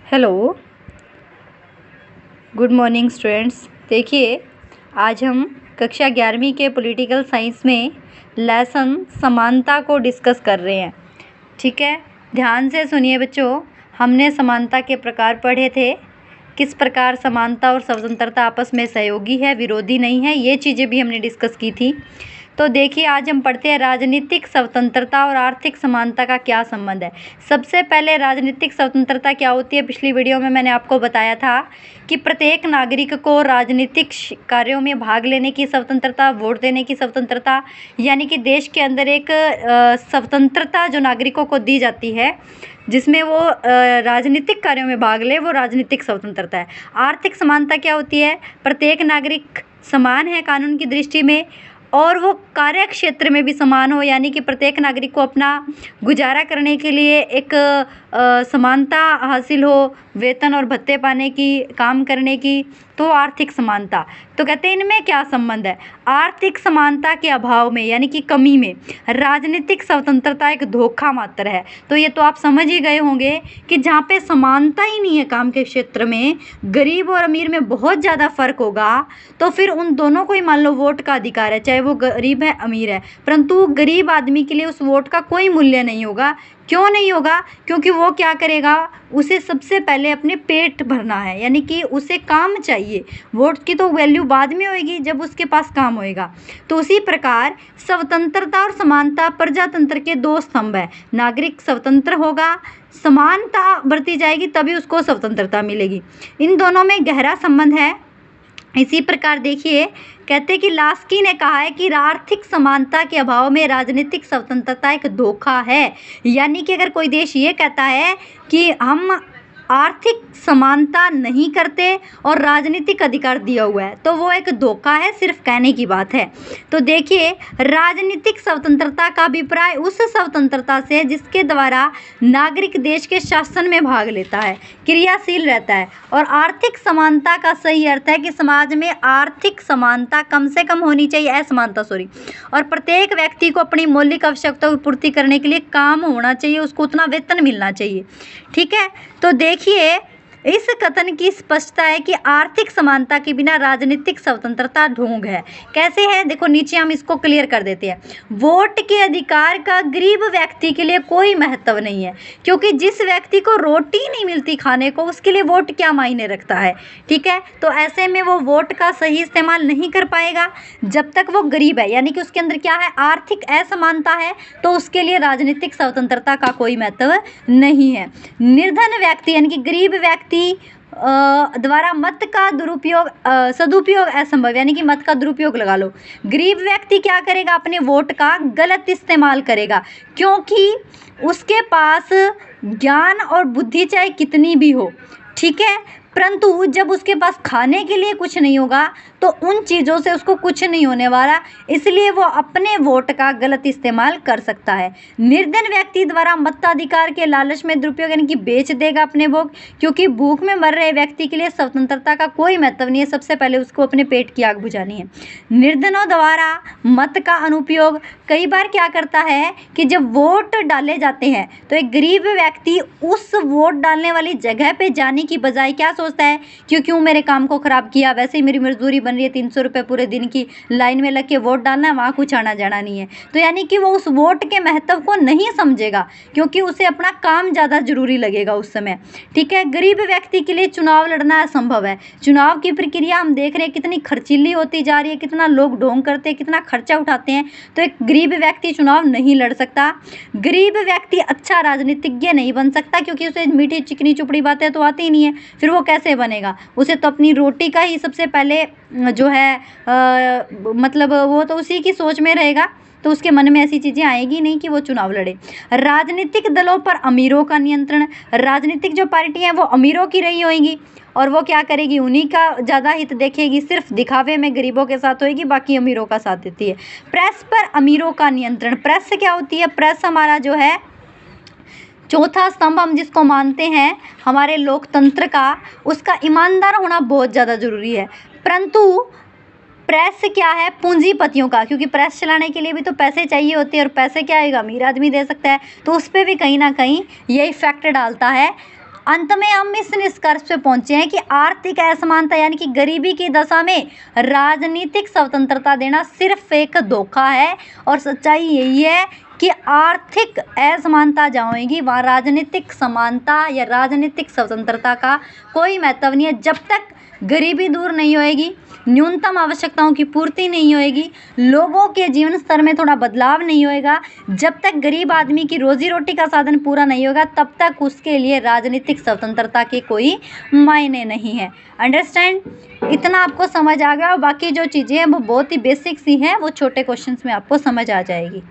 Hello, good morning students. देखिए, आज हम कक्षा 11वीं के पॉलिटिकल साइंस में लेसन समानता को डिस्कस कर रहे हैं। ठीक है, ध्यान से सुनिए बच्चों। हमने समानता के प्रकार पढ़े थे, किस प्रकार समानता और स्वतंत्रता आपस में सहयोगी है, विरोधी नहीं है, ये चीज़ें भी हमने डिस्कस की थी। तो देखिए, आज हम पढ़ते हैं राजनीतिक स्वतंत्रता और आर्थिक समानता का क्या संबंध है। सबसे पहले राजनीतिक स्वतंत्रता क्या होती है, पिछली वीडियो में मैंने आपको बताया था कि प्रत्येक नागरिक को राजनीतिक कार्यों में भाग लेने की स्वतंत्रता, वोट देने की स्वतंत्रता, यानी कि देश के अंदर एक स्वतंत्रता जो नागरिकों को दी जाती है जिसमें वो राजनीतिक कार्यों में भाग ले, वो राजनीतिक स्वतंत्रता है। आर्थिक समानता क्या होती है, प्रत्येक नागरिक समान है कानून की दृष्टि में और वो कार्य क्षेत्र में भी समान हो, यानी कि प्रत्येक नागरिक को अपना गुजारा करने के लिए एक समानता हासिल हो, वेतन और भत्ते पाने की, काम करने की, तो आर्थिक समानता। तो कहते हैं इनमें क्या संबंध है। आर्थिक समानता के अभाव में, यानी कि कमी में, राजनीतिक स्वतंत्रता एक धोखा मात्र है। तो ये तो आप समझ ही गए होंगे कि जहाँ पे समानता ही नहीं है काम के क्षेत्र में, गरीब और अमीर में बहुत ज़्यादा फर्क होगा, तो फिर उन दोनों को ही मान लो वोट का अधिकार है, चाहे वो गरीब है अमीर है, परंतु गरीब आदमी के लिए उस वोट का कोई मूल्य नहीं होगा। क्यों नहीं होगा? क्योंकि वो क्या करेगा, उसे सबसे पहले अपने पेट भरना है, यानी कि उसे काम चाहिए। वोट की तो वैल्यू बाद में होएगी जब उसके पास काम होएगा। तो उसी प्रकार स्वतंत्रता और समानता प्रजातंत्र के दो स्तंभ है। नागरिक स्वतंत्र होगा, समानता बरती जाएगी, तभी उसको स्वतंत्रता मिलेगी। इन दोनों में गहरा संबंध है। इसी प्रकार देखिए, कहते हैं कि लास्की ने कहा है कि आर्थिक समानता के अभाव में राजनीतिक स्वतंत्रता एक धोखा है। यानी कि अगर कोई देश ये कहता है कि हम आर्थिक समानता नहीं करते और राजनीतिक अधिकार दिया हुआ है, तो वो एक धोखा है, सिर्फ कहने की बात है। तो देखिए, राजनीतिक स्वतंत्रता का अभिप्राय उस स्वतंत्रता से जिसके द्वारा नागरिक देश के शासन में भाग लेता है, क्रियाशील रहता है। और आर्थिक समानता का सही अर्थ है कि समाज में आर्थिक समानता कम से कम होनी चाहिए, असमानता और प्रत्येक व्यक्ति को अपनी मौलिक आवश्यकताओं की पूर्ति करने के लिए काम होना चाहिए, उसको उतना वेतन मिलना चाहिए। ठीक है, तो देखिए, इस कथन की स्पष्टता है कि आर्थिक समानता के बिना राजनीतिक स्वतंत्रता ढोंग है। कैसे है, देखो नीचे हम इसको क्लियर कर देते हैं। वोट के अधिकार का गरीब व्यक्ति के लिए कोई महत्व नहीं है, क्योंकि जिस व्यक्ति को रोटी नहीं मिलती खाने को, उसके लिए वोट क्या मायने रखता है। ठीक है, तो ऐसे में वो वोट का सही इस्तेमाल नहीं कर पाएगा जब तक वो गरीब है, यानी कि उसके अंदर क्या है, आर्थिक असमानता है, तो उसके लिए राजनीतिक स्वतंत्रता का कोई महत्व नहीं है। निर्धन व्यक्ति, यानी कि गरीब व्यक्ति द्वारा मत का दुरुपयोग, सदुपयोग असंभव, यानी कि मत का दुरुपयोग लगा लो। गरीब व्यक्ति क्या करेगा, अपने वोट का गलत इस्तेमाल करेगा, क्योंकि उसके पास ज्ञान और बुद्धि चाहे कितनी भी हो, ठीक है, परंतु जब उसके पास खाने के लिए कुछ नहीं होगा तो उन चीज़ों से उसको कुछ नहीं होने वाला, इसलिए वो अपने वोट का गलत इस्तेमाल कर सकता है। निर्धन व्यक्ति द्वारा मताधिकार के लालच में दुरुपयोग, यानी कि बेच देगा अपने वोट, क्योंकि भूख में मर रहे व्यक्ति के लिए स्वतंत्रता का कोई महत्व नहीं है, सबसे पहले उसको अपने पेट की आग बुझानी है। निर्धनों द्वारा मत का अनुपयोग कई बार क्या करता है कि जब वोट डाले जाते हैं तो एक गरीब व्यक्ति उस वोट डालने वाली जगह पे जाने की बजाय क्या सोचता है, क्यों मेरे काम को खराब किया, वैसे ही मेरी मजदूरी बन रही है, 300 रुपये पूरे दिन की लाइन में लग के वोट डालना है, वहाँ कुछ आना जाना नहीं है। तो यानी कि वो उस वोट के महत्व को नहीं समझेगा, क्योंकि उसे अपना काम ज़्यादा जरूरी लगेगा उस समय। ठीक है, गरीब व्यक्ति के लिए चुनाव लड़ना असंभव है। चुनाव की प्रक्रिया हम देख रहे हैं कितनी खर्चीली होती जा रही है, कितना लोग ढोंग करते हैं, कितना खर्चा उठाते हैं, तो एक गरीब व्यक्ति चुनाव नहीं लड़ सकता। गरीब व्यक्ति अच्छा राजनीतिज्ञ नहीं बन सकता, क्योंकि उसे मीठी चिकनी चुपड़ी बातें तो आती ही नहीं है, फिर वो कैसे बनेगा। उसे तो अपनी रोटी का ही सबसे पहले जो है मतलब वो तो उसी की सोच में रहेगा, तो उसके मन में ऐसी चीज़ें आएगी नहीं कि वो चुनाव लड़े। राजनीतिक दलों पर अमीरों का नियंत्रण, राजनीतिक जो पार्टी हैं वो अमीरों की रही होंगी और वो क्या करेगी, उन्हीं का ज़्यादा हित देखेगी, सिर्फ दिखावे में गरीबों के साथ होएगी, बाकी अमीरों का साथ देती है। प्रेस पर अमीरों का नियंत्रण, प्रेस क्या होती है, प्रेस हमारा जो है चौथा स्तंभ हम जिसको मानते हैं हमारे लोकतंत्र का, उसका ईमानदार होना बहुत ज़्यादा ज़रूरी है। परंतु प्रेस क्या है, पूंजीपतियों का, क्योंकि प्रेस चलाने के लिए भी तो पैसे चाहिए होते हैं और पैसे क्या आएगा, अमीर आदमी दे सकता है, तो उस पर भी कहीं ना कहीं ये इफेक्ट डालता है। अंत में हम इस निष्कर्ष पे पहुंचे हैं कि आर्थिक असमानता यानी कि गरीबी की दशा में राजनीतिक स्वतंत्रता देना सिर्फ एक धोखा है और सच्चाई यही है कि आर्थिक असमानता जहाँ होगी वहाँ राजनीतिक समानता या राजनीतिक स्वतंत्रता का कोई महत्व नहीं है। जब तक गरीबी दूर नहीं होएगी, न्यूनतम आवश्यकताओं की पूर्ति नहीं होएगी, लोगों के जीवन स्तर में थोड़ा बदलाव नहीं होएगा, जब तक गरीब आदमी की रोजी रोटी का साधन पूरा नहीं होगा, तब तक उसके लिए राजनीतिक स्वतंत्रता के कोई मायने नहीं है। अंडरस्टैंड? इतना आपको समझ आ गया और बाकी जो चीज़ें हैं वो बहुत ही बेसिक सी हैं, वो छोटे क्वेश्चंस में आपको समझ आ जाएगी।